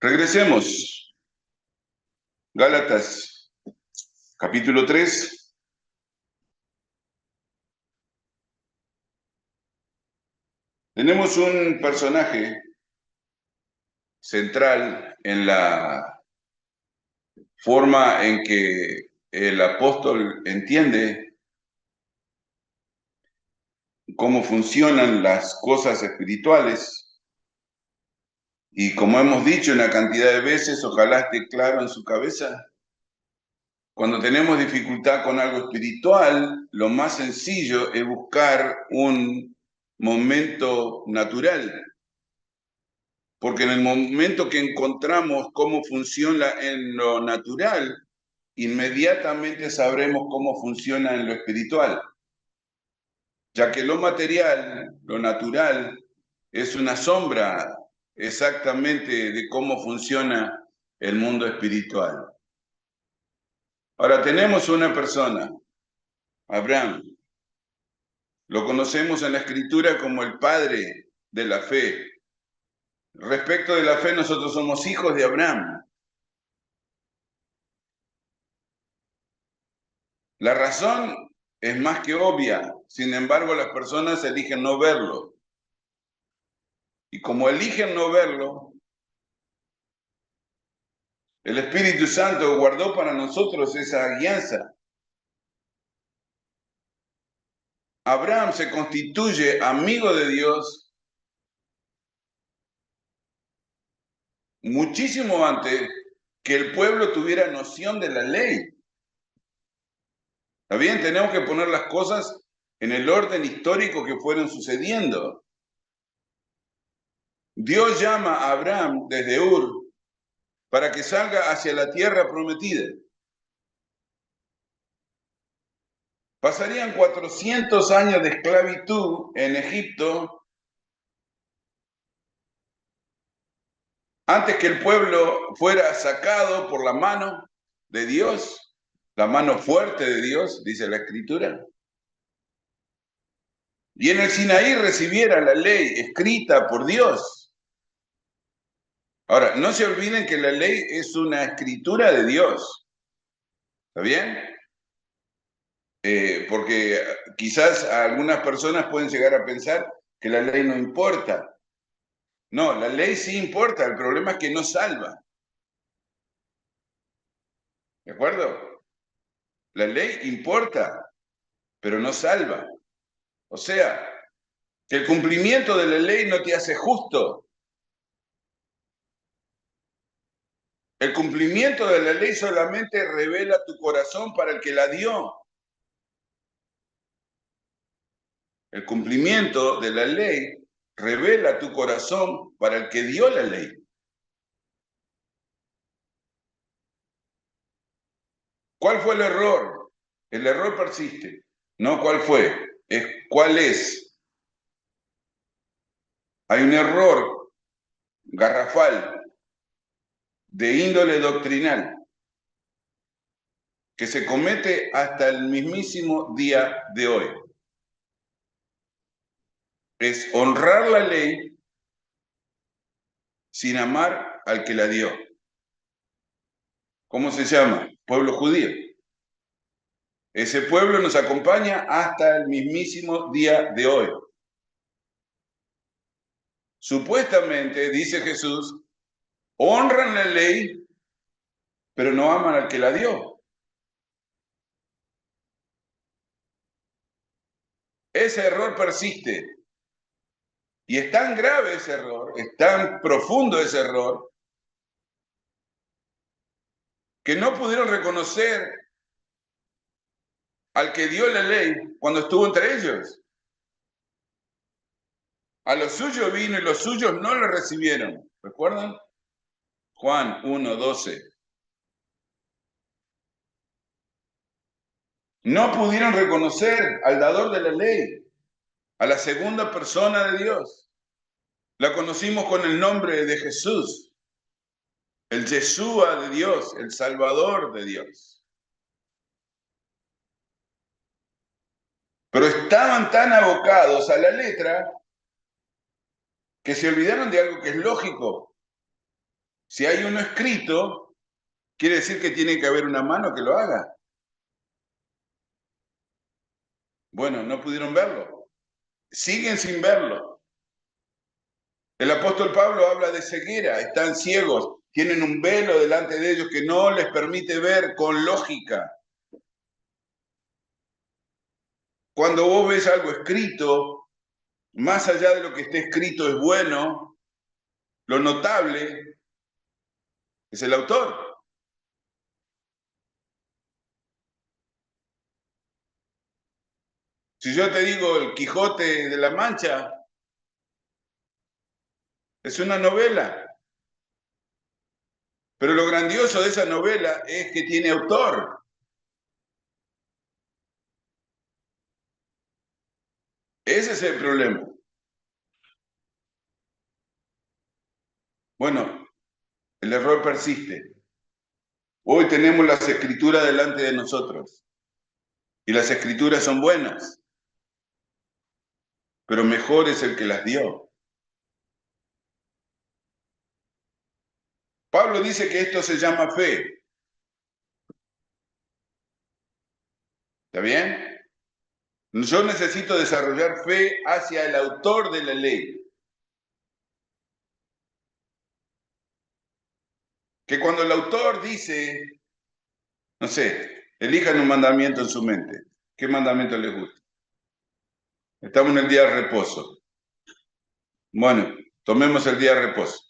Regresemos. Gálatas, capítulo 3. Tenemos un personaje central en la forma en que el apóstol entiende cómo funcionan las cosas espirituales. Y como hemos dicho una cantidad de veces, ojalá esté claro en su cabeza, cuando tenemos dificultad con algo espiritual, lo más sencillo es buscar un momento natural. Porque en el momento que encontramos cómo funciona en lo natural, inmediatamente sabremos cómo funciona en lo espiritual. Ya que lo material, lo natural, es una sombra exactamente de cómo funciona el mundo espiritual. Ahora tenemos una persona, Abraham. Lo conocemos en la Escritura como el padre de la fe. Respecto de la fe, nosotros somos hijos de Abraham. La razón es más que obvia, sin embargo las personas eligen no verlo. Y como eligen no verlo, el Espíritu Santo guardó para nosotros esa guianza. Abraham se constituye amigo de Dios muchísimo antes que el pueblo tuviera noción de la ley. ¿Está bien? Tenemos que poner las cosas en el orden histórico que fueron sucediendo. Dios llama a Abraham desde Ur para que salga hacia la tierra prometida. Pasarían 400 años de esclavitud en Egipto antes que el pueblo fuera sacado por la mano de Dios, la mano fuerte de Dios, dice la Escritura. Y en el Sinaí recibiera la ley escrita por Dios. Ahora, no se olviden que la ley es una escritura de Dios. ¿Está bien? Porque quizás algunas personas pueden llegar a pensar que la ley no importa. No, la ley sí importa, el problema es que no salva. ¿De acuerdo? La ley importa, pero no salva. O sea, que el cumplimiento de la ley no te hace justo. El cumplimiento de la ley solamente revela tu corazón para el que la dio. El cumplimiento de la ley revela tu corazón para el que dio la ley. ¿Cuál fue el error? El error persiste. No cuál fue, es cuál es. Hay un error garrafal de índole doctrinal que se comete hasta el mismísimo día de hoy. Es honrar la ley sin amar al que la dio. ¿Cómo se llama? Pueblo judío. Ese pueblo nos acompaña hasta el mismísimo día de hoy. Supuestamente, dice Jesús, honran la ley, pero no aman al que la dio. Ese error persiste. Y es tan grave ese error, es tan profundo ese error, que no pudieron reconocer al que dio la ley cuando estuvo entre ellos. A los suyos vino y los suyos no lo recibieron. ¿Recuerdan? Juan 1:12. No pudieron reconocer al dador de la ley, a la segunda persona de Dios. La conocimos con el nombre de Jesús, el Yeshua de Dios, el Salvador de Dios. Pero estaban tan abocados a la letra que se olvidaron de algo que es lógico. Si hay uno escrito, quiere decir que tiene que haber una mano que lo haga. Bueno, no pudieron verlo. Siguen sin verlo. El apóstol Pablo habla de ceguera, están ciegos, tienen un velo delante de ellos que no les permite ver con lógica. Cuando vos ves algo escrito, más allá de lo que esté escrito es bueno, lo notable es el autor. Si yo te digo El Quijote de la Mancha, es una novela, pero lo grandioso de esa novela es que tiene autor. Ese es el problema. Bueno, el error persiste. Hoy tenemos las escrituras delante de nosotros y las escrituras son buenas, pero mejor es el que las dio. Pablo dice que esto se llama fe. ¿Está bien? Yo necesito desarrollar fe hacia el autor de la ley. Que cuando el autor dice, no sé, elijan un mandamiento en su mente. ¿Qué mandamiento les gusta? Estamos en el día de reposo. Bueno, tomemos el día de reposo.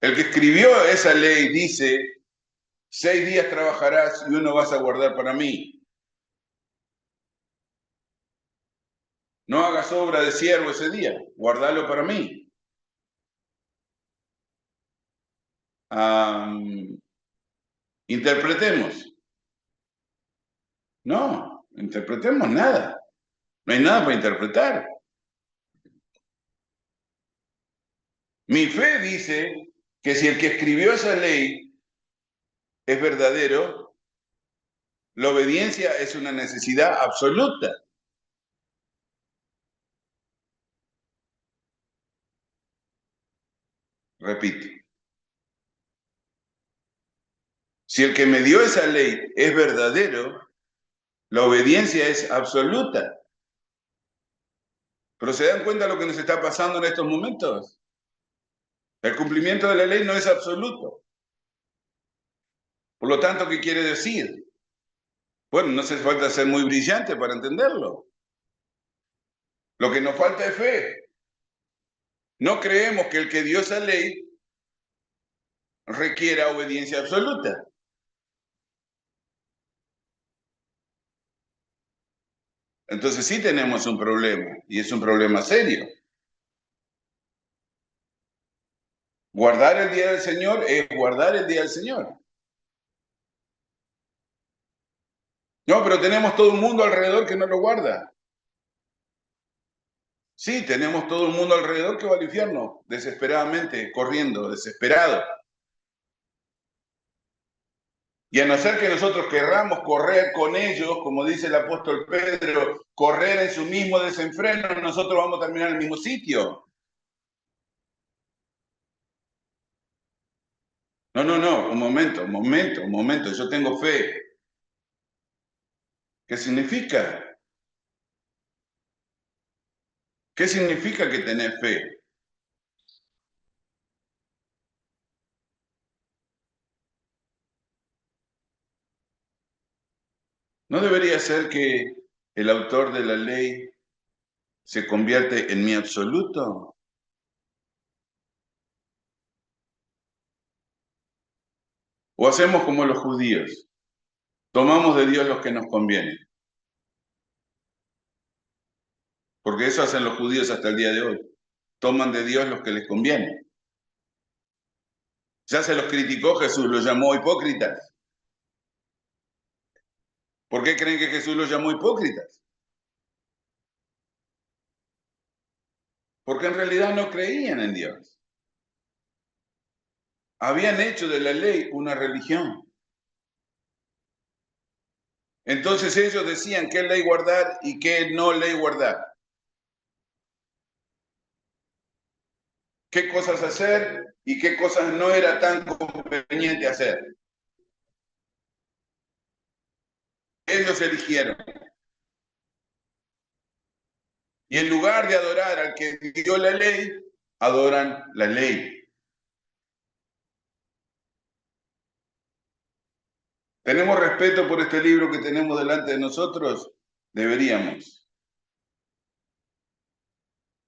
El que escribió esa ley dice, 6 días trabajarás y uno vas a guardar para mí. No hagas obra de siervo ese día, guardalo para mí. Interpretemos. No, interpretemos nada. No hay nada para interpretar. Mi fe dice que si el que escribió esa ley es verdadero, la obediencia es una necesidad absoluta. Repito, si el que me dio esa ley es verdadero, la obediencia es absoluta. ¿Pero se dan cuenta de lo que nos está pasando en estos momentos? El cumplimiento de la ley no es absoluto. Por lo tanto, ¿qué quiere decir? Bueno, no hace falta ser muy brillante para entenderlo. Lo que nos falta es fe. No creemos que el que dio esa ley requiera obediencia absoluta. Entonces sí tenemos un problema, y es un problema serio. Guardar el día del Señor es guardar el día del Señor. No, pero tenemos todo un mundo alrededor que no lo guarda. Sí, tenemos todo el mundo alrededor que va al infierno, desesperadamente, corriendo, desesperado. Y a no ser que nosotros querramos correr con ellos, como dice el apóstol Pedro, correr en su mismo desenfreno, nosotros vamos a terminar en el mismo sitio. No, no, no, un momento, yo tengo fe. ¿Qué significa? ¿Qué significa que tenés fe? ¿No debería ser que el autor de la ley se convierte en mi absoluto? ¿O hacemos como los judíos? Tomamos de Dios los que nos conviene. Porque eso hacen los judíos hasta el día de hoy. Toman de Dios los que les conviene. Ya se los criticó Jesús, los llamó hipócritas. ¿Por qué creen que Jesús los llamó hipócritas? Porque en realidad no creían en Dios. Habían hecho de la ley una religión. Entonces ellos decían qué ley guardar y qué no ley guardar. qué cosas hacer y qué cosas no era tan conveniente hacer. Ellos eligieron. Y en lugar de adorar al que dio la ley, adoran la ley. ¿Tenemos respeto por este libro que tenemos delante de nosotros? Deberíamos.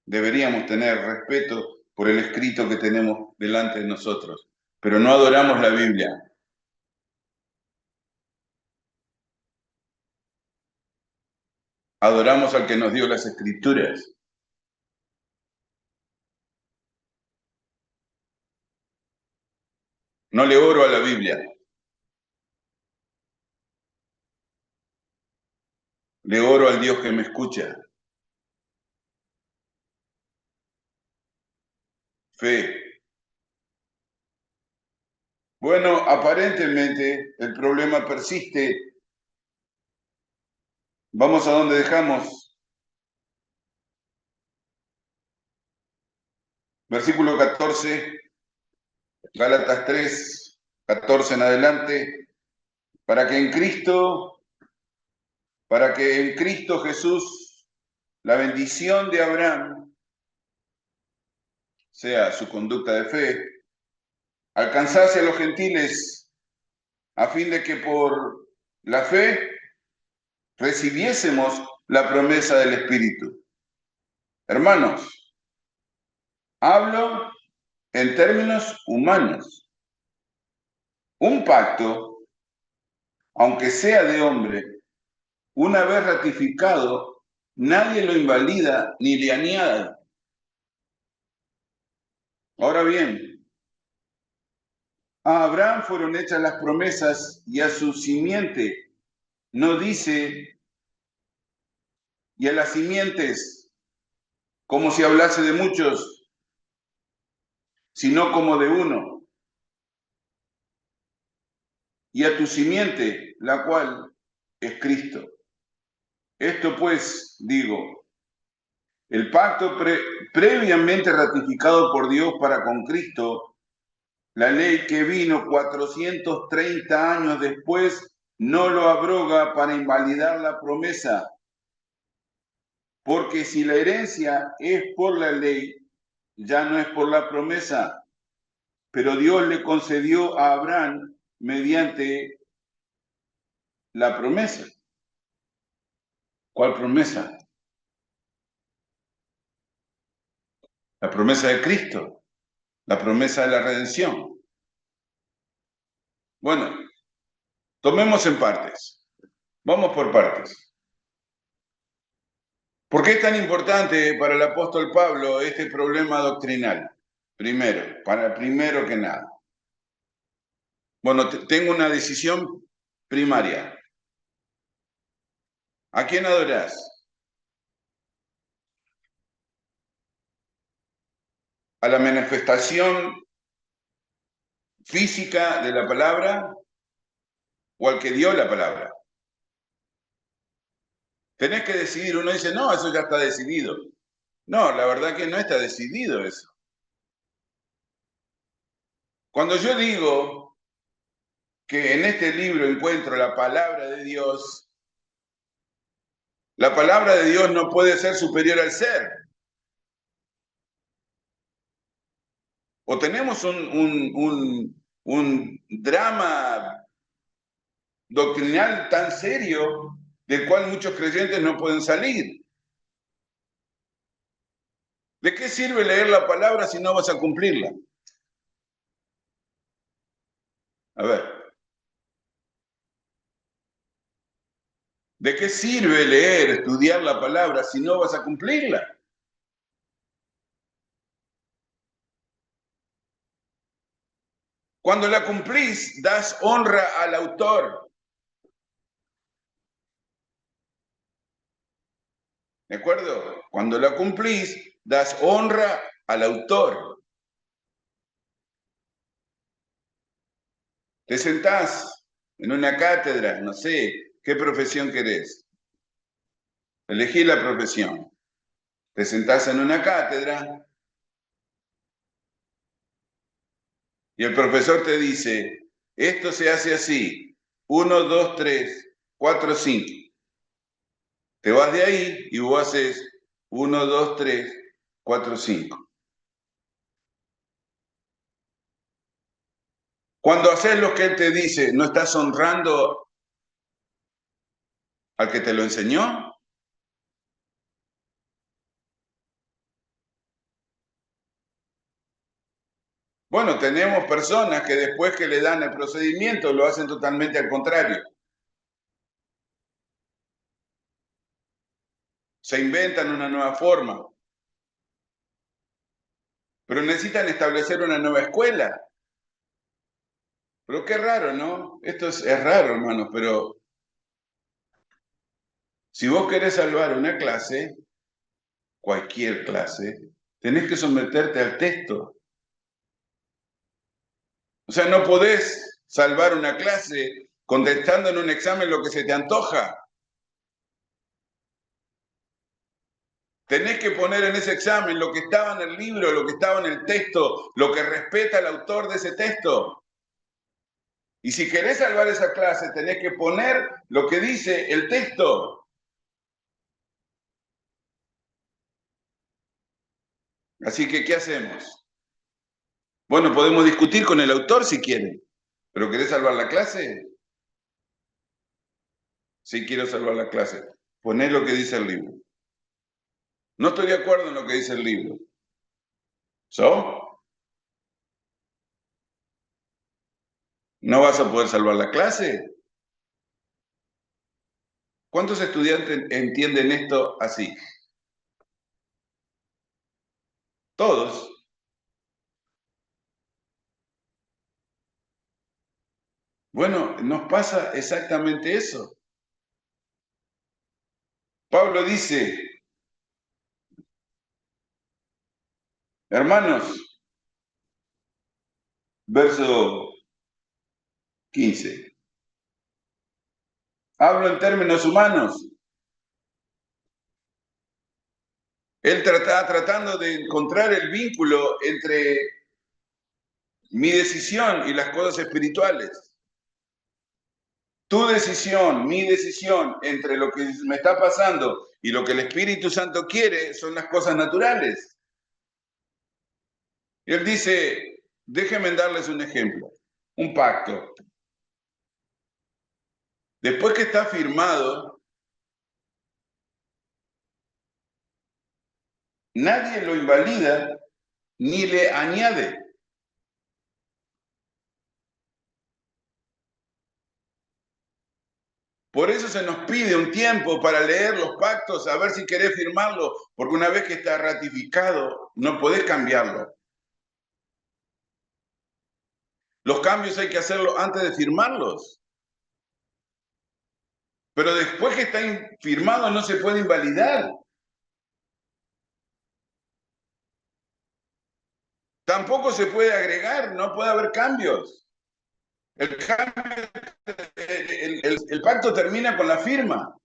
Deberíamos tener respeto por el escrito que tenemos delante de nosotros. Pero no adoramos la Biblia. Adoramos al que nos dio las escrituras. No le oro a la Biblia. Le oro al Dios que me escucha. Fe. Bueno, aparentemente el problema persiste. Vamos a donde dejamos. Versículo 14, Gálatas 3, 14 en adelante. Para que en Cristo Jesús la bendición de Abraham sea su conducta de fe, alcanzase a los gentiles a fin de que por la fe recibiésemos la promesa del Espíritu. Hermanos, hablo en términos humanos. Un pacto, aunque sea de hombre, una vez ratificado, nadie lo invalida ni le añade. Ahora bien, a Abraham fueron hechas las promesas y a su simiente. No dice, y a las simientes, como si hablase de muchos, sino como de uno. Y a tu simiente, la cual es Cristo. Esto pues, digo, el pacto previamente ratificado por Dios para con Cristo, la ley que vino 430 años después, no lo abroga para invalidar la promesa. Porque si la herencia es por la ley, ya no es por la promesa, pero Dios le concedió a Abraham mediante la promesa. ¿Cuál promesa? La promesa de Cristo, la promesa de la redención. Bueno, tomemos en partes. Vamos por partes. ¿Por qué es tan importante para el apóstol Pablo este problema doctrinal? Primero que nada. Bueno, tengo una decisión primaria. ¿A quién adorás? ¿A la manifestación física de la palabra o al que dio la palabra? Tenés que decidir. Uno dice, no, eso ya está decidido. No, la verdad que no está decidido eso. Cuando yo digo que en este libro encuentro la palabra de Dios, la palabra de Dios no puede ser superior al ser. O tenemos un drama doctrinal tan serio del cual muchos creyentes no pueden salir. ¿De qué sirve leer la palabra si no vas a cumplirla? A ver, ¿de qué sirve leer, estudiar la palabra si no vas a cumplirla? Cuando la cumplís, das honra al autor. ¿De acuerdo? Cuando la cumplís, das honra al autor. Te sentás en una cátedra, no sé, ¿qué profesión querés? Elegí la profesión. Te sentás en una cátedra Y el profesor te dice, esto se hace así, 1, 2, 3, 4, 5. Te vas de ahí y vos haces 1, 2, 3, 4, 5. Cuando haces lo que él te dice, ¿no estás honrando al que te lo enseñó? Bueno, tenemos personas que después que le dan el procedimiento lo hacen totalmente al contrario. Se inventan una nueva forma, pero necesitan establecer una nueva escuela. Pero qué raro, ¿no? Esto es raro, hermano, pero si vos querés salvar una clase, cualquier clase, tenés que someterte al texto. O sea, no podés salvar una clase contestando en un examen lo que se te antoja. Tenés que poner en ese examen lo que estaba en el libro, lo que estaba en el texto, lo que respeta el autor de ese texto. Y si querés salvar esa clase, tenés que poner lo que dice el texto. Así que, ¿qué hacemos? Bueno, podemos discutir con el autor si quieren, pero ¿querés salvar la clase? Sí, quiero salvar la clase. Poné lo que dice el libro. No estoy de acuerdo en lo que dice el libro. ¿So? ¿No vas a poder salvar la clase? ¿Cuántos estudiantes entienden esto así? Todos. Bueno, nos pasa exactamente eso. Pablo dice, hermanos, verso 15. Hablo en términos humanos. Él está tratando de encontrar el vínculo entre mi decisión y las cosas espirituales. Tu decisión, mi decisión entre lo que me está pasando y lo que el Espíritu Santo quiere son las cosas naturales. Y él dice, déjenme darles un ejemplo, un pacto. Después que está firmado, nadie lo invalida ni le añade. Por eso se nos pide un tiempo para leer los pactos, a ver si querés firmarlo, porque una vez que está ratificado, no podés cambiarlo. Los cambios hay que hacerlo antes de firmarlos. Pero después que está firmado no se puede invalidar. Tampoco se puede agregar, no puede haber cambios. El, cambio, el pacto termina con la firma.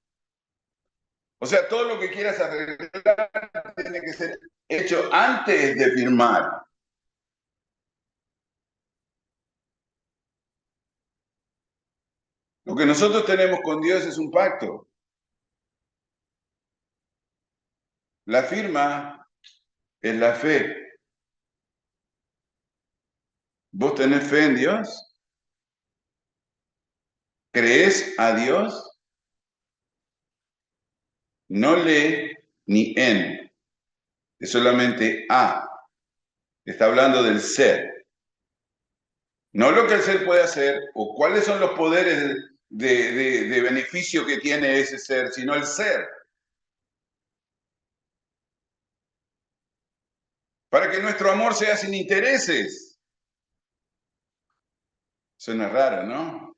O sea, todo lo que quieras arreglar tiene que ser hecho antes de firmar. Lo que nosotros tenemos con Dios es un pacto. La firma es la fe. ¿Vos tenés fe en Dios? ¿Crees a Dios? No le ni en, es solamente a. Está hablando del ser. No lo que el ser puede hacer o cuáles son los poderes de beneficio que tiene ese ser, sino el ser. Para que nuestro amor sea sin intereses. Suena raro, ¿no?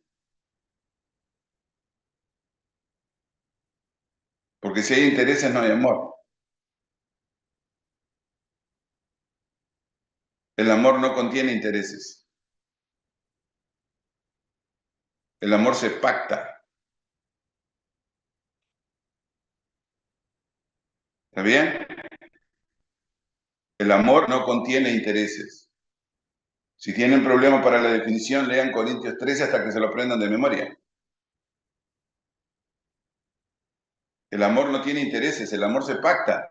Porque si hay intereses no hay amor. El amor no contiene intereses. El amor se pacta. ¿Está bien? El amor no contiene intereses. Si tienen problema para la definición, lean Corintios 13 hasta que se lo aprendan de memoria. El amor no tiene intereses, el amor se pacta.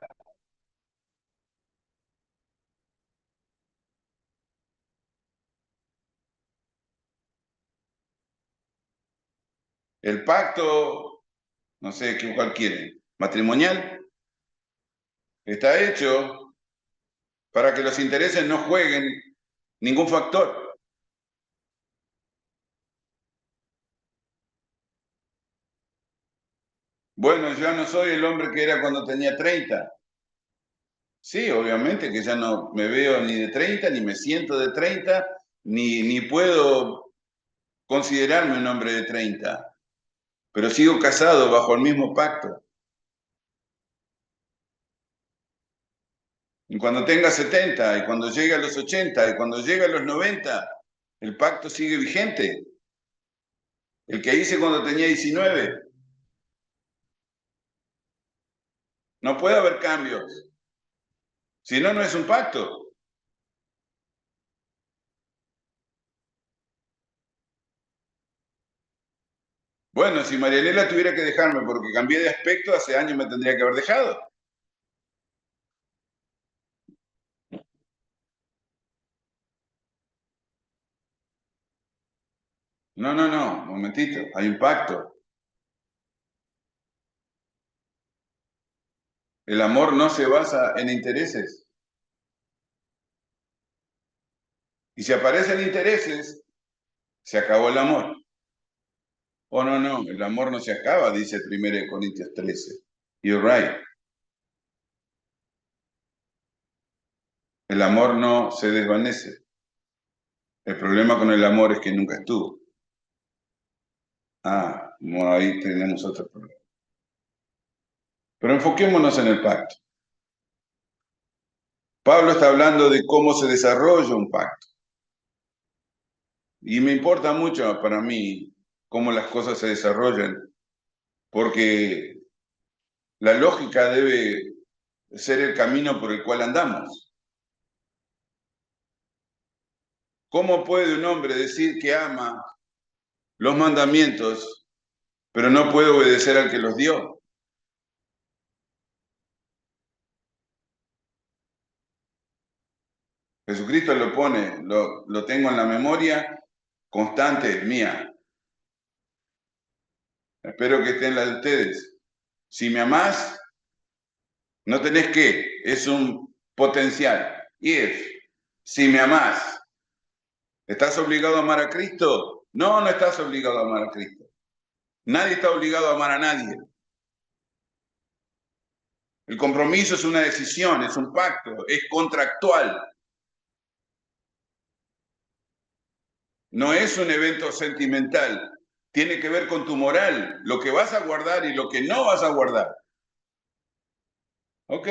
El pacto, no sé qué cuál quieren, matrimonial, está hecho para que los intereses no jueguen ningún factor. Bueno, ya no soy el hombre que era cuando tenía 30. Sí, obviamente que ya no me veo ni de 30, ni me siento de 30, ni puedo considerarme un hombre de 30, pero sigo casado bajo el mismo pacto. Y cuando tenga 70, y cuando llegue a los 80, y cuando llegue a los 90, el pacto sigue vigente. El que hice cuando tenía 19. No puede haber cambios. Si no, no es un pacto. Bueno, si Marianela tuviera que dejarme porque cambié de aspecto, hace años me tendría que haber dejado. No, no, no, momentito, hay un pacto. El amor no se basa en intereses. Y si aparecen intereses, se acabó el amor. Oh, no, no, el amor no se acaba, dice 1 Corintios 13. You're right. El amor no se desvanece. El problema con el amor es que nunca estuvo. Ah, no, ahí tenemos otro problema. Pero enfoquémonos en el pacto. Pablo está hablando de cómo se desarrolla un pacto. Y me importa mucho para mí cómo las cosas se desarrollan, porque la lógica debe ser el camino por el cual andamos. ¿Cómo puede un hombre decir que ama los mandamientos, pero no puede obedecer al que los dio? Jesucristo lo pone, lo tengo en la memoria constante mía. Espero que esté en la de ustedes. Si me amás, no tenés que, es un potencial. If, si me amás, ¿estás obligado a amar a Cristo? No, no estás obligado a amar a Cristo. Nadie está obligado a amar a nadie. El compromiso es una decisión, es un pacto, es contractual. No es un evento sentimental. Tiene que ver con tu moral, lo que vas a guardar y lo que no vas a guardar. ¿Ok?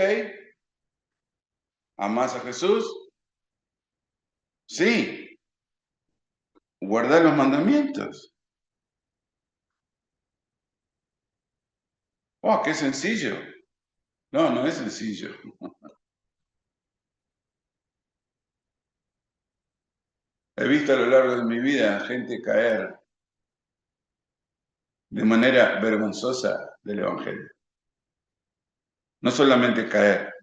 ¿Amás a Jesús? Sí. Guardar los mandamientos. Oh, qué sencillo. No, no es sencillo. He visto a lo largo de mi vida gente caer de manera vergonzosa del Evangelio. No solamente caer,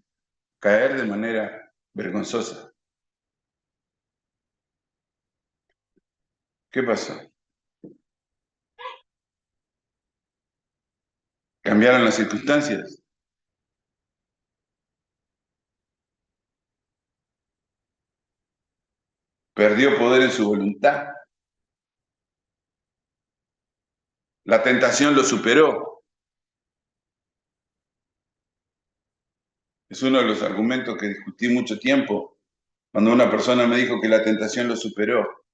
caer de manera vergonzosa. ¿Qué pasó? ¿Cambiaron las circunstancias? ¿Perdió poder en su voluntad? ¿La tentación lo superó? Es uno de los argumentos que discutí mucho tiempo cuando una persona me dijo que la tentación lo superó.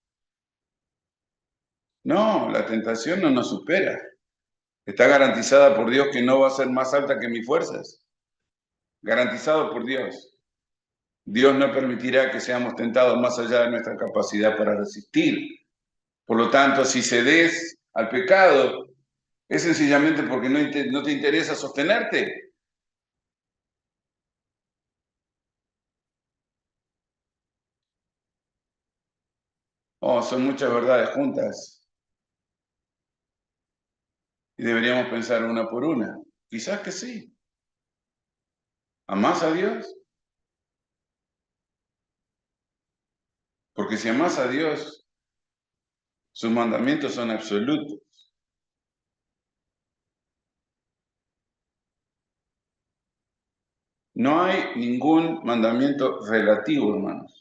No, la tentación no nos supera. Está garantizada por Dios que no va a ser más alta que mis fuerzas. Garantizado por Dios. Dios no permitirá que seamos tentados más allá de nuestra capacidad para resistir. Por lo tanto, si cedes al pecado, es sencillamente porque no te interesa sostenerte. Oh, son muchas verdades juntas y deberíamos pensar una por una. Quizás que sí. ¿Amás a Dios? Porque si amás a Dios, sus mandamientos son absolutos. No hay ningún mandamiento relativo, hermanos.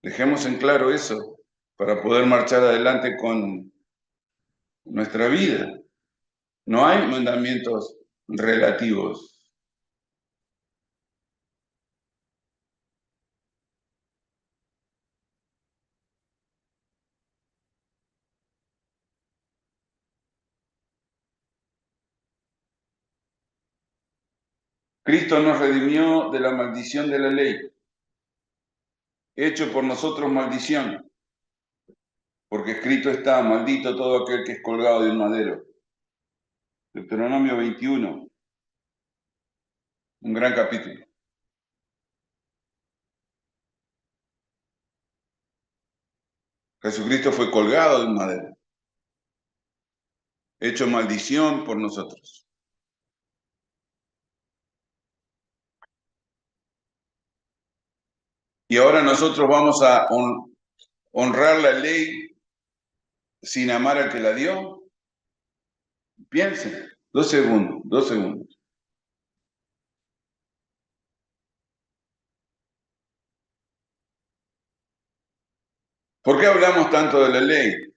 Dejemos en claro eso para poder marchar adelante con nuestra vida. No hay mandamientos relativos. Cristo nos redimió de la maldición de la ley, hecho por nosotros maldición, porque escrito está, maldito todo aquel que es colgado de un madero. Deuteronomio 21, un gran capítulo. Jesucristo fue colgado de un madero, hecho maldición por nosotros. Y ahora nosotros vamos a honrar la ley sin amar al que la dio. Piensen, 2 segundos, 2 segundos. ¿Por qué hablamos tanto de la ley?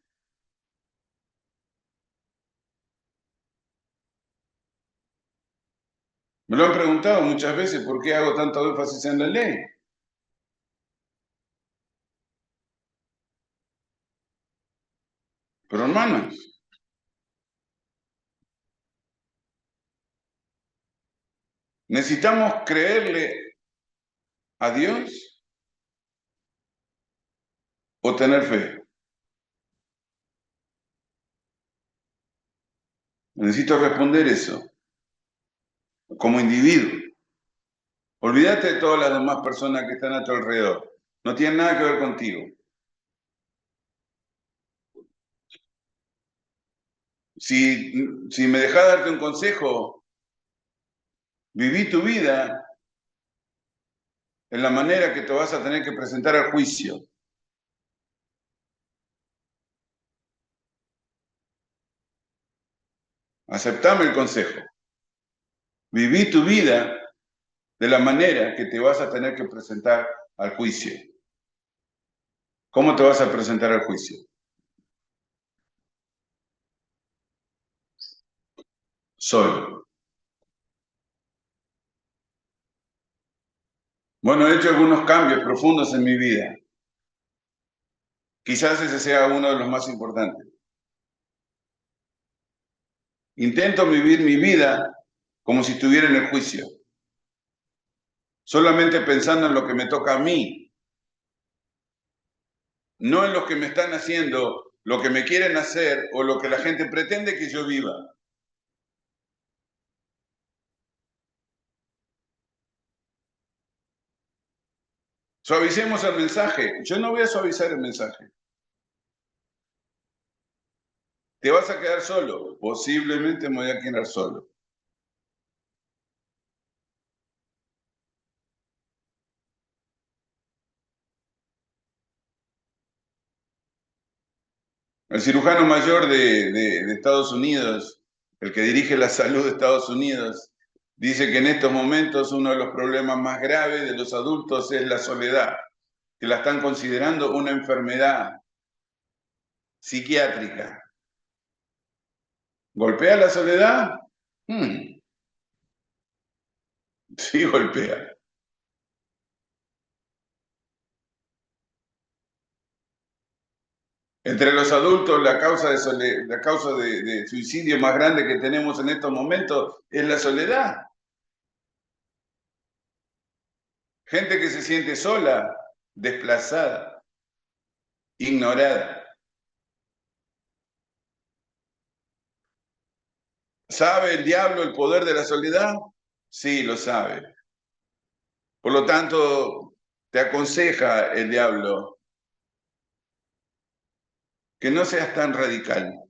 Me lo han preguntado muchas veces, ¿por qué hago tanto énfasis en la ley? Pero hermanos, necesitamos creerle a Dios o tener fe. Necesito responder eso como individuo. Olvídate de todas las demás personas que están a tu alrededor. No tienen nada que ver contigo. Si me dejas darte un consejo, viví tu vida en la manera que te vas a tener que presentar al juicio. Aceptame el consejo. Viví tu vida de la manera que te vas a tener que presentar al juicio. ¿Cómo te vas a presentar al juicio? Solo. Bueno, he hecho algunos cambios profundos en mi vida. Quizás ese sea uno de los más importantes. Intento vivir mi vida como si estuviera en el juicio, solamente pensando en lo que me toca a mí, no en lo que me están haciendo, lo que me quieren hacer o lo que la gente pretende que yo viva. Suavicemos el mensaje. Yo no voy a suavizar el mensaje. ¿Te vas a quedar solo? Posiblemente me voy a quedar solo. El cirujano mayor de Estados Unidos, el que dirige la salud de Estados Unidos, dice que en estos momentos uno de los problemas más graves de los adultos es la soledad, que la están considerando una enfermedad psiquiátrica. ¿Golpea la soledad? Hmm, sí, golpea. Entre los adultos, la causa de suicidio más grande que tenemos en estos momentos es la soledad. Gente que se siente sola, desplazada, ignorada. ¿Sabe el diablo el poder de la soledad? Sí, lo sabe. Por lo tanto, te aconseja el diablo que no seas tan radical.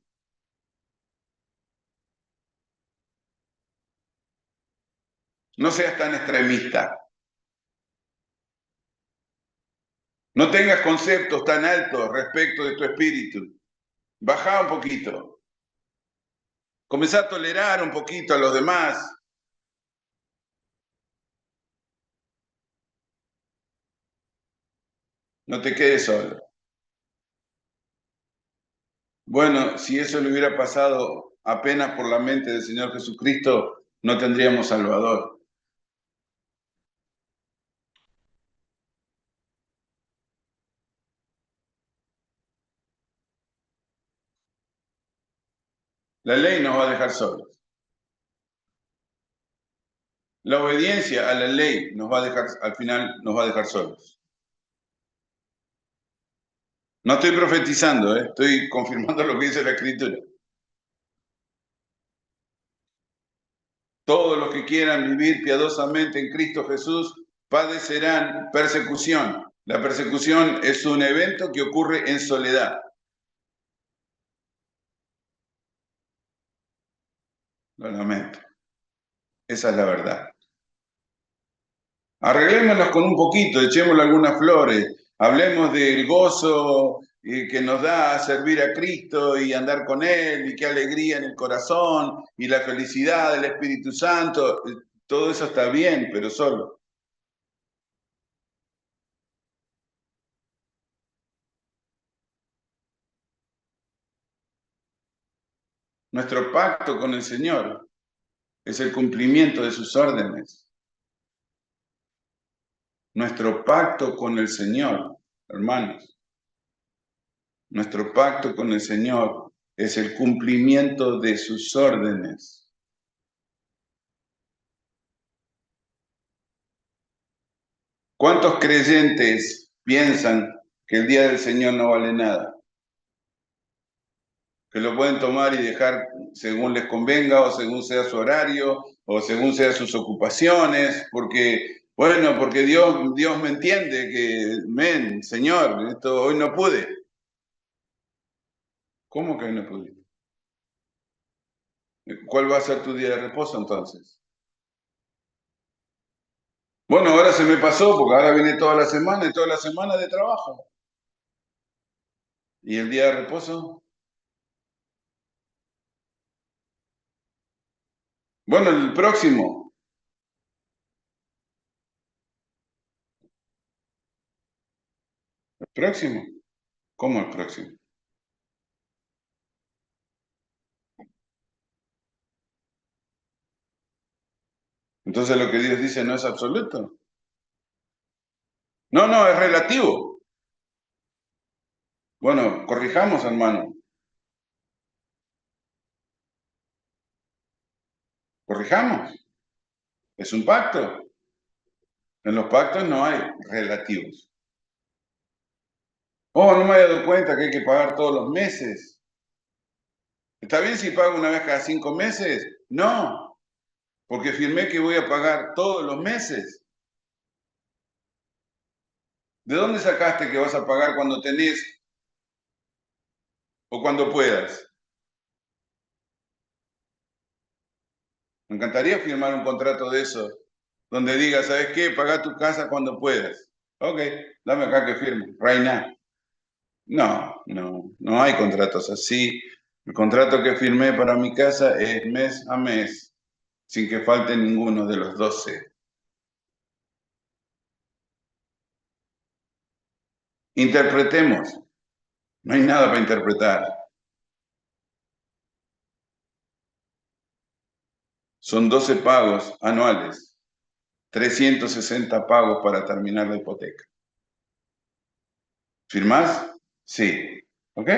No seas tan extremista. No tengas conceptos tan altos respecto de tu espíritu. Baja un poquito. Comenzá a tolerar un poquito a los demás. No te quedes solo. Bueno, si eso le hubiera pasado apenas por la mente del Señor Jesucristo, no tendríamos Salvador. La ley nos va a dejar solos. La obediencia a la ley nos va a dejar, al final nos va a dejar solos. No estoy profetizando, estoy confirmando lo que dice la Escritura. Todos los que quieran vivir piadosamente en Cristo Jesús padecerán persecución. La persecución es un evento que ocurre en soledad. Lo lamento. Esa es la verdad. Arreglémonos con un poquito, echémosle algunas flores, hablemos del gozo que nos da servir a Cristo y andar con Él, y qué alegría en el corazón, y la felicidad del Espíritu Santo. Todo eso está bien, pero solo. Nuestro pacto con el Señor es el cumplimiento de sus órdenes. Nuestro pacto con el Señor, hermanos, nuestro pacto con el Señor es el cumplimiento de sus órdenes. ¿Cuántos creyentes piensan que el día del Señor no vale nada? Que lo pueden tomar y dejar según les convenga o según sea su horario o según sean sus ocupaciones, porque, bueno, porque Dios me entiende que, Señor, esto hoy no pude. ¿Cómo que hoy no pude? ¿Cuál va a ser tu día de reposo entonces? Bueno, ahora se me pasó porque ahora viene toda la semana y toda la semana de trabajo. ¿Y el día de reposo? Bueno, el próximo. ¿El próximo? ¿Cómo el próximo? Entonces lo que Dios dice no es absoluto. No, no, es relativo. Bueno, corrijamos, hermano. Corrijamos. Es un pacto. En los pactos no hay relativos. Oh, no me había dado cuenta que hay que pagar todos los meses. ¿Está bien si pago una vez cada 5 meses? No, porque firmé que voy a pagar todos los meses. ¿De dónde sacaste que vas a pagar cuando tenés o cuando puedas? Me encantaría firmar un contrato de eso, donde diga, ¿sabes qué? Paga tu casa cuando puedas. Ok, dame acá que firme, right now. No, no, no hay contratos así. El contrato que firmé para mi casa es mes a mes, sin que falte ninguno de los 12. Interpretemos. No hay nada para interpretar. Son 12 pagos anuales, 360 pagos para terminar la hipoteca. ¿Firmás? Sí. ¿Ok?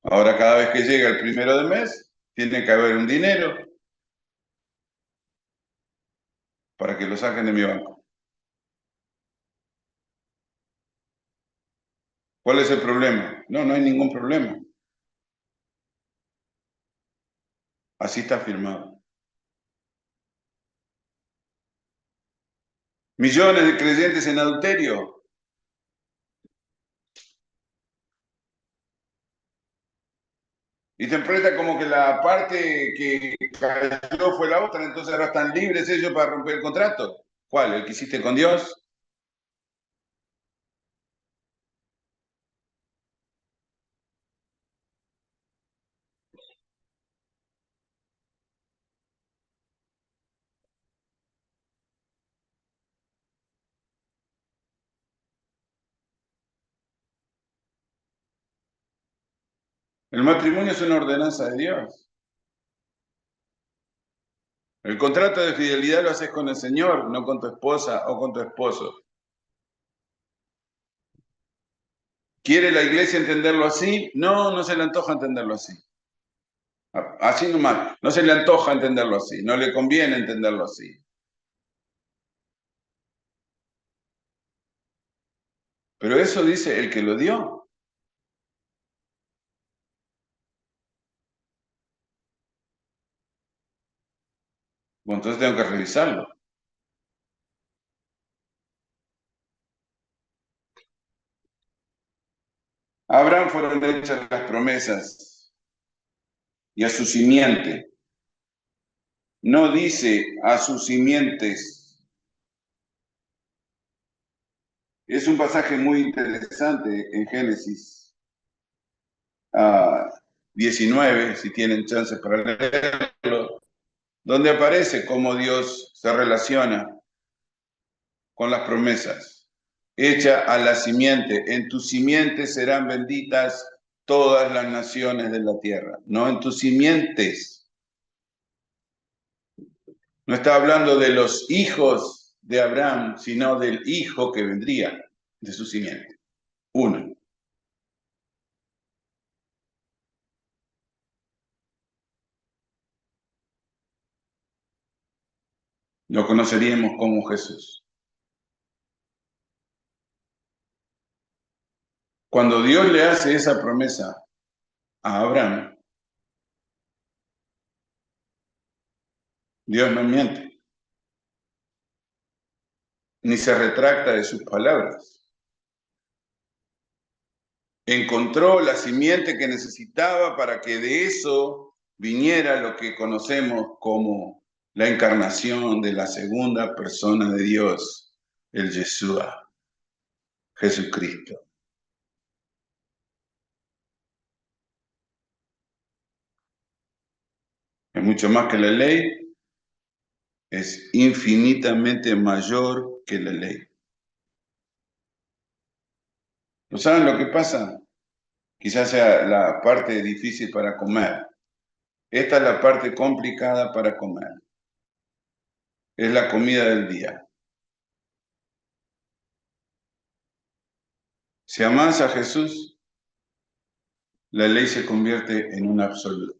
Ahora cada vez que llega el 1 de mes, tiene que haber un dinero para que lo saquen de mi banco. ¿Cuál es el problema? No, no hay ningún problema. Así está firmado. Millones de creyentes en adulterio. Y te interpreta como que la parte que cayó fue la otra, entonces ahora están libres ellos para romper el contrato. ¿Cuál? ¿El que hiciste con Dios? El matrimonio es una ordenanza de Dios. El contrato de fidelidad lo haces con el Señor, no con tu esposa o con tu esposo. ¿Quiere la iglesia entenderlo así? No, no se le antoja entenderlo así. Así nomás, no se le antoja entenderlo así, no le conviene entenderlo así. Pero eso dice el que lo dio. Bueno, entonces tengo que revisarlo. A Abraham fueron hechas las promesas y a su simiente. No dice a sus simientes. Es un pasaje muy interesante en Génesis 19, si tienen chance para leerlo, donde aparece cómo Dios se relaciona con las promesas. Hecha a la simiente, en tu simiente serán benditas todas las naciones de la tierra, no en tus simientes. No está hablando de los hijos de Abraham, sino del hijo que vendría de su simiente. Uno. Lo conoceríamos como Jesús. Cuando Dios le hace esa promesa a Abraham, Dios no miente, ni se retracta de sus palabras. Encontró la simiente que necesitaba para que de eso viniera lo que conocemos como la encarnación de la segunda persona de Dios, el Yeshua, Jesucristo. Es mucho más que la ley, es infinitamente mayor que la ley. ¿No saben lo que pasa? Quizás sea la parte difícil para comer. Esta es la parte complicada para comer. Es la comida del día. Si amas a Jesús, la ley se convierte en un absoluto.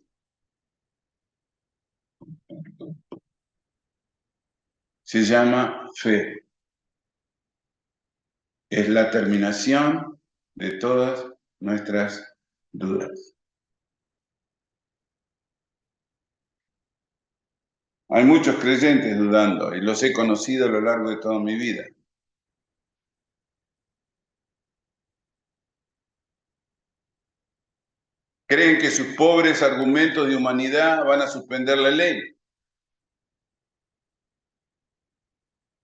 Se llama fe. Es la terminación de todas nuestras dudas. Hay muchos creyentes dudando y los he conocido a lo largo de toda mi vida. Creen que sus pobres argumentos de humanidad van a suspender la ley.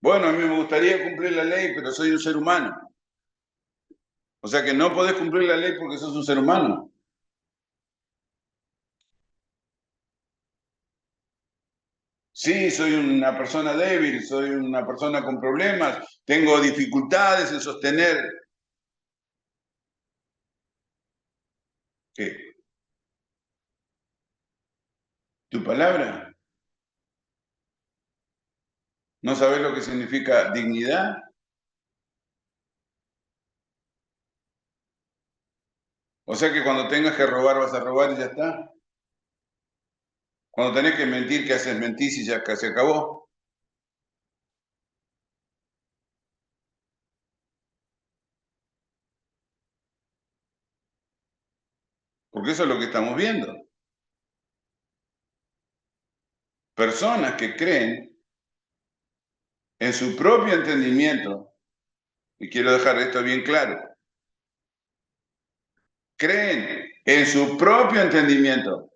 Bueno, a mí me gustaría cumplir la ley, pero soy un ser humano. O sea que no podés cumplir la ley porque sos un ser humano. Sí, soy una persona débil, soy una persona con problemas, tengo dificultades en sostener ¿qué? Tu palabra. ¿No sabes lo que significa dignidad? O sea que cuando tengas que robar vas a robar y ya está. Cuando tenés que mentir, ¿qué haces? Mentís y ya se acabó. Porque eso es lo que estamos viendo. Personas que creen en su propio entendimiento, y quiero dejar esto bien claro, creen en su propio entendimiento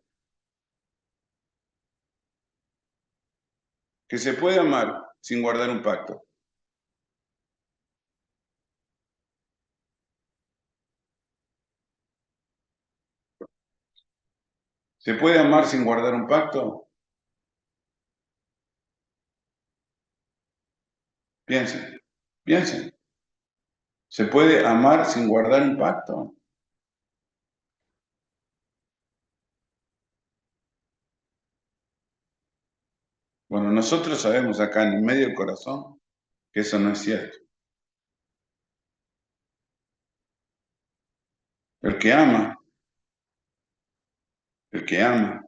que se puede amar sin guardar un pacto. ¿Se puede amar sin guardar un pacto? Piensen, piensen. ¿Se puede amar sin guardar un pacto? Bueno, nosotros sabemos acá en el medio del corazón que eso no es cierto. El que ama, el que ama,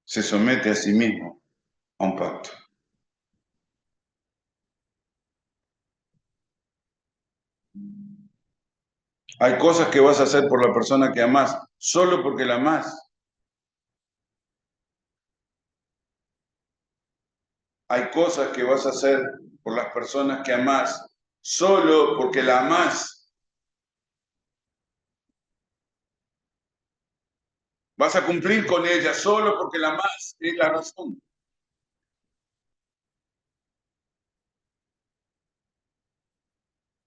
se somete a sí mismo a un pacto. Hay cosas que vas a hacer por la persona que amás, solo porque la amás. Hay cosas que vas a hacer por las personas que amás, solo porque la amás. Vas a cumplir con ella solo porque la amás, es la razón.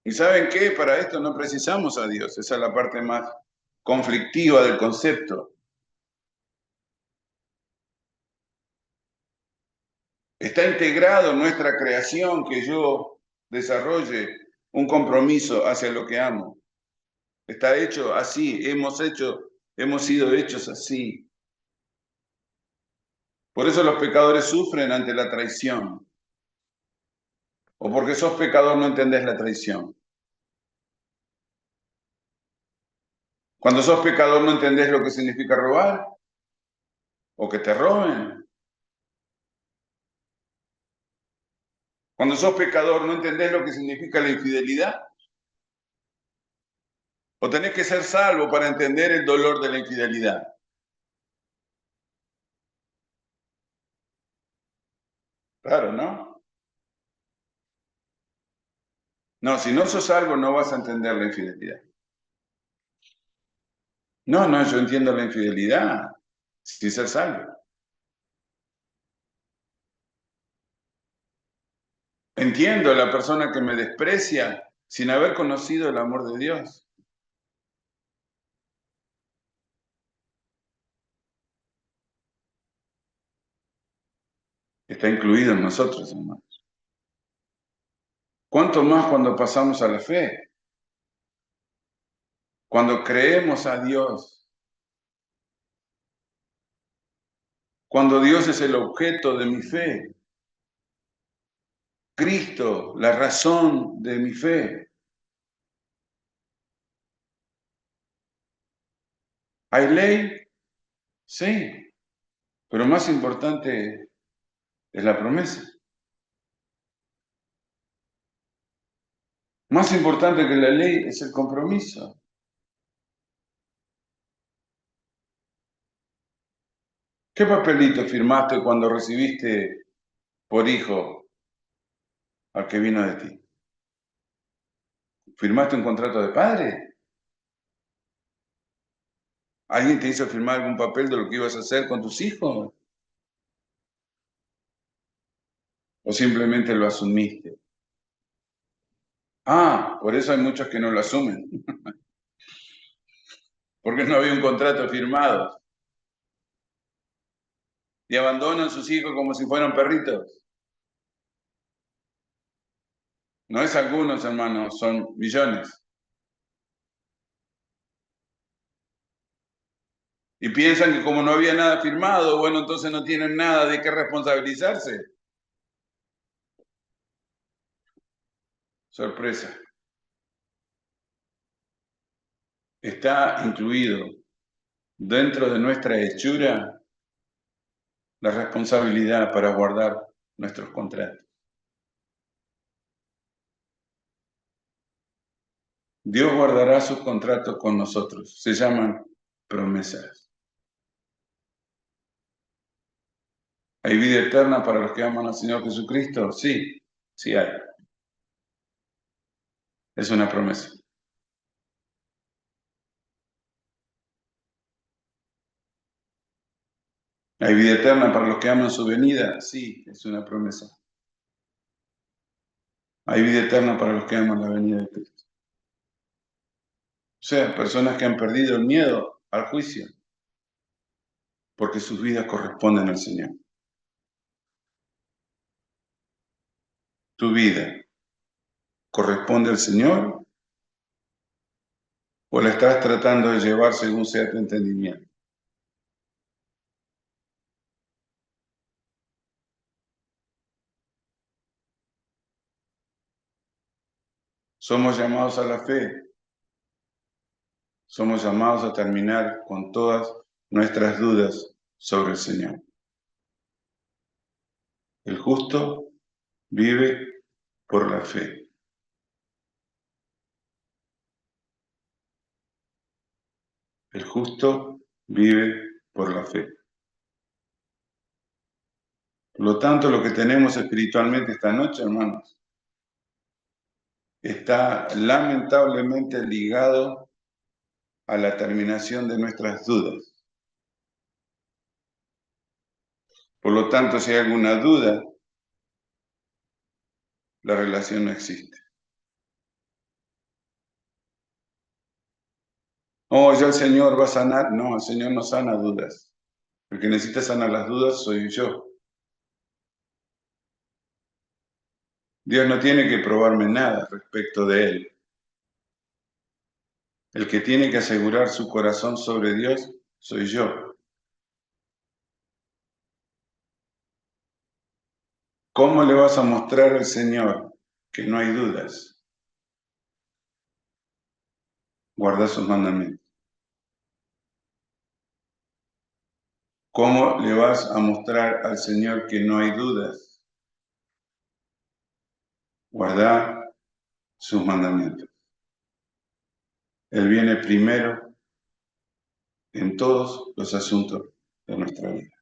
¿Y saben qué? Para esto no precisamos a Dios. Esa es la parte más conflictiva del concepto. Está integrado en nuestra creación que yo desarrolle un compromiso hacia lo que amo. Está hecho así, hemos sido hechos así. Por eso los pecadores sufren ante la traición. O porque sos pecador no entendés la traición. Cuando sos pecador no entendés lo que significa robar o que te roben. Cuando sos pecador no entendés lo que significa la infidelidad. O tenés que ser salvo para entender el dolor de la infidelidad. Claro, ¿no? No, si no sos salvo no vas a entender la infidelidad. No, no, yo entiendo la infidelidad. Si ser salvo. Entiendo a la persona que me desprecia sin haber conocido el amor de Dios. Está incluido en nosotros, hermano. ¿Cuánto más cuando pasamos a la fe? Cuando creemos a Dios. Cuando Dios es el objeto de mi fe. Cristo, la razón de mi fe. ¿Hay ley? Sí. Pero más importante es la promesa. Más importante que la ley es el compromiso. ¿Qué papelito firmaste cuando recibiste por hijo al que vino de ti? ¿Firmaste un contrato de padre? ¿Alguien te hizo firmar algún papel de lo que ibas a hacer con tus hijos? ¿O simplemente lo asumiste? Ah, por eso hay muchos que no lo asumen, porque no había un contrato firmado. Y abandonan sus hijos como si fueran perritos. No es algunos, hermanos, son millones. Y piensan que como no había nada firmado, bueno, entonces no tienen nada de qué responsabilizarse. Sorpresa. Está incluido dentro de nuestra hechura la responsabilidad para guardar nuestros contratos. Dios guardará sus contratos con nosotros. Se llaman promesas. ¿Hay vida eterna para los que aman al Señor Jesucristo? Sí, sí hay. Es una promesa. ¿Hay vida eterna para los que aman su venida? Sí, es una promesa. Hay vida eterna para los que aman la venida de Cristo. O sea, personas que han perdido el miedo al juicio, porque sus vidas corresponden al Señor. ¿Tu vida corresponde al Señor o la estás tratando de llevar según sea tu entendimiento? Somos llamados a la fe, somos llamados a terminar con todas nuestras dudas sobre el Señor. El justo vive por la fe. El justo vive por la fe. Por lo tanto, lo que tenemos espiritualmente esta noche, hermanos, está lamentablemente ligado a la terminación de nuestras dudas. Por lo tanto, si hay alguna duda, la relación no existe. Oh, ya el Señor va a sanar. No, el Señor no sana dudas. El que necesita sanar las dudas soy yo. Dios no tiene que probarme nada respecto de Él. El que tiene que asegurar su corazón sobre Dios soy yo. ¿Cómo le vas a mostrar al Señor que no hay dudas? Guarda sus mandamientos. ¿Cómo le vas a mostrar al Señor que no hay dudas? Guarda sus mandamientos. Él viene primero en todos los asuntos de nuestra vida.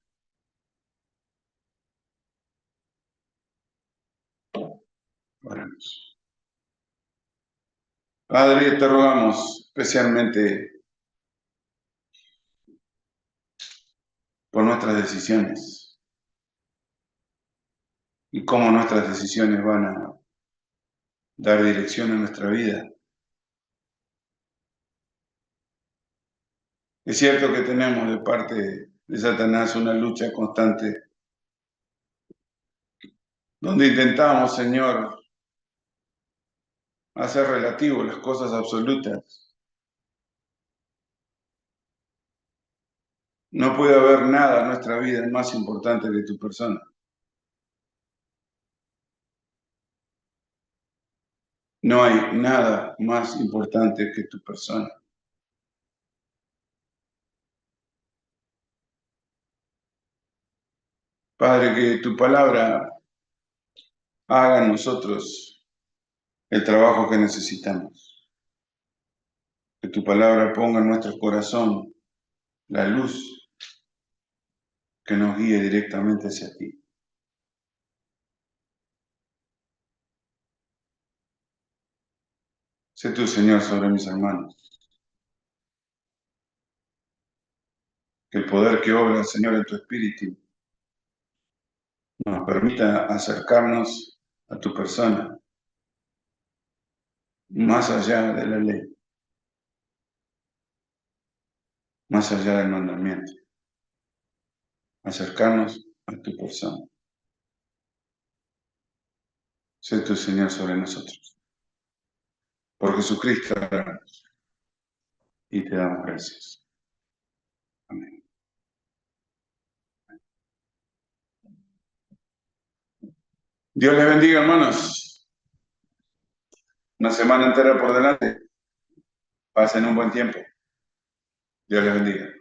Oremos. Padre, te rogamos especialmente por nuestras decisiones y cómo nuestras decisiones van a dar dirección a nuestra vida. Es cierto que tenemos de parte de Satanás una lucha constante donde intentamos, Señor, hacer relativo las cosas absolutas. No puede haber nada en nuestra vida más importante que tu persona. No hay nada más importante que tu persona. Padre, que tu palabra haga en nosotros el trabajo que necesitamos. Que tu palabra ponga en nuestro corazón la luz que nos guíe directamente hacia ti. Sé tú, Señor, sobre mis hermanos. Que el poder que obra, Señor, en tu espíritu nos permita acercarnos a tu persona, más allá de la ley, más allá del mandamiento. Acercarnos a tu persona. Sé tu Señor sobre nosotros. Por Jesucristo oramos y te damos gracias. Amén. Dios les bendiga, hermanos. Una semana entera por delante. Pasen un buen tiempo. Dios les bendiga.